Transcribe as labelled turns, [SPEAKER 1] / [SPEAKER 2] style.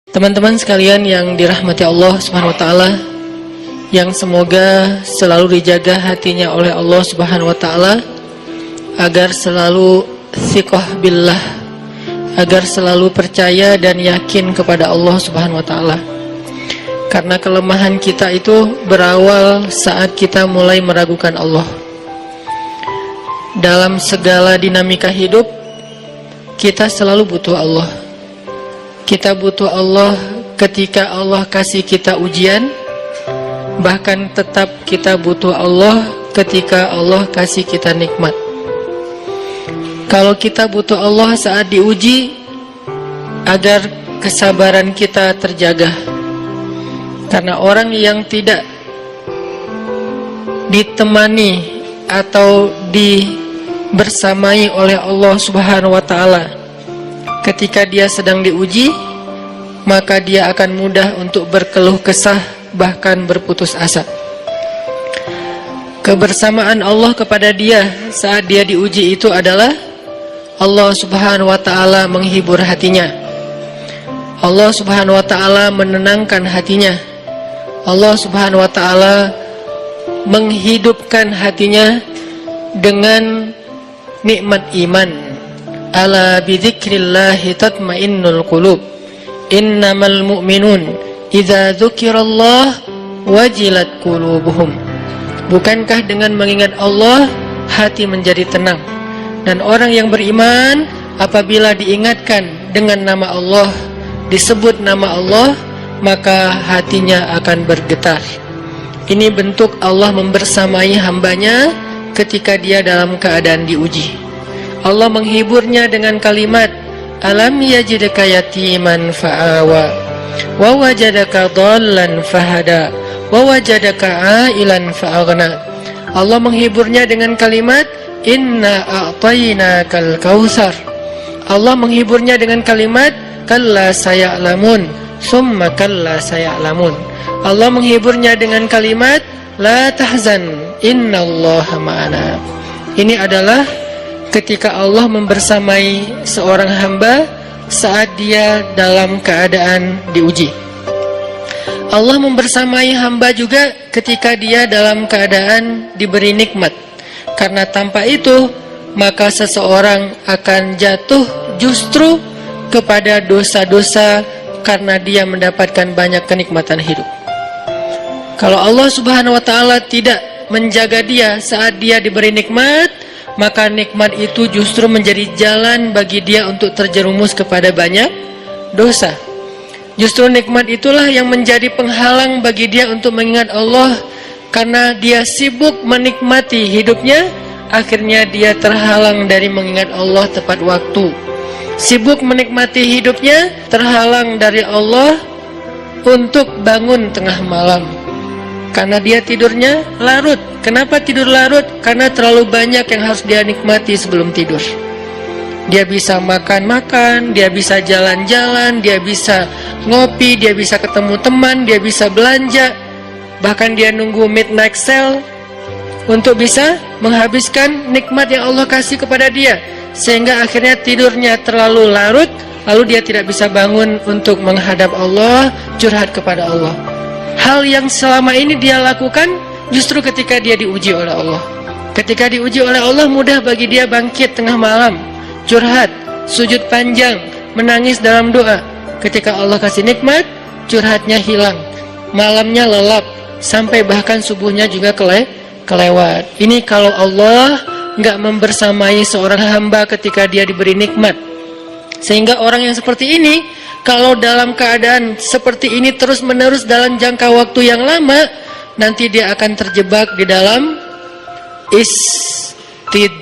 [SPEAKER 1] Teman-teman sekalian yang dirahmati Allah Subhanahu wa taala, yang semoga selalu dijaga hatinya oleh Allah Subhanahu wa taala agar selalu thiqah billah, agar selalu percaya dan yakin kepada Allah Subhanahu wa taala. Karena kelemahan kita itu berawal saat kita mulai meragukan Allah. Dalam segala dinamika hidup, kita selalu butuh Allah. Kita butuh Allah ketika Allah kasih kita ujian. Bahkan tetap kita butuh Allah ketika Allah kasih kita nikmat. Kalau kita butuh Allah saat diuji, agar kesabaran kita terjaga. Karena orang yang tidak ditemani atau dibersamai oleh Allah Subhanahu wa taala ketika dia sedang diuji, maka dia akan mudah untuk berkeluh kesah, bahkan berputus asa. Kebersamaan Allah kepada dia saat dia diuji itu adalah Allah Subhanahu wa taala menghibur hatinya. Allah Subhanahu wa taala menenangkan hatinya. Allah Subhanahu wa taala menghidupkan hatinya dengan nikmat iman. Ala bidzikrillahi tatmainnul qulub. Innamal mu'minun idza dzukirallah wajilat qulubuhum. Bukankah dengan mengingat Allah hati menjadi tenang? Dan orang yang beriman apabila diingatkan dengan nama Allah, disebut nama Allah, maka hatinya akan bergetar. Ini bentuk Allah membersamai hambanya ketika dia dalam keadaan diuji. Allah menghiburnya dengan kalimat, alam yajidka yatiman fa'awa wa wajadaka dhallan fahada wa wajadaka ailan fa'aghna. Allah menghiburnya dengan kalimat, inna a'tainakal kautsar. Allah menghiburnya dengan kalimat, kalla saya'lamun summa kalla saya'lamun. Allah menghiburnya dengan kalimat, la tahzan innallaha ma'ana. Ini adalah ketika Allah membersamai seorang hamba saat dia dalam keadaan diuji. Allah membersamai hamba juga ketika dia dalam keadaan diberi nikmat. Karena tanpa itu, maka seseorang akan jatuh justru kepada dosa-dosa karena dia mendapatkan banyak kenikmatan hidup. Kalau Allah Subhanahu wa taala tidak menjaga dia saat dia diberi nikmat, maka nikmat itu justru menjadi jalan bagi dia untuk terjerumus kepada banyak dosa. Justru nikmat itulah yang menjadi penghalang bagi dia untuk mengingat Allah. Karena dia sibuk menikmati hidupnya, akhirnya dia terhalang dari mengingat Allah tepat waktu. Sibuk menikmati hidupnya, terhalang dari Allah untuk bangun tengah malam. Karena dia tidurnya larut. Kenapa tidur larut? Karena terlalu banyak yang harus dia nikmati sebelum tidur. Dia bisa makan-makan, dia bisa jalan-jalan, dia bisa ngopi, dia bisa ketemu teman, dia bisa belanja. Bahkan dia nunggu midnight sale untuk bisa menghabiskan nikmat yang Allah kasih kepada dia. Sehingga akhirnya tidurnya terlalu larut, lalu dia tidak bisa bangun untuk menghadap Allah, curhat kepada Allah. Hal yang selama ini dia lakukan justru ketika dia diuji oleh Allah. Ketika diuji oleh Allah, mudah bagi dia bangkit tengah malam, curhat, sujud panjang, menangis dalam doa. Ketika Allah kasih nikmat, curhatnya hilang, malamnya lelap, sampai bahkan subuhnya juga kelewat. Ini kalau Allah nggak membersamai seorang hamba ketika dia diberi nikmat. Sehingga orang yang seperti ini, kalau dalam keadaan seperti ini terus-menerus dalam jangka waktu yang lama, nanti dia akan terjebak di dalam istidraj.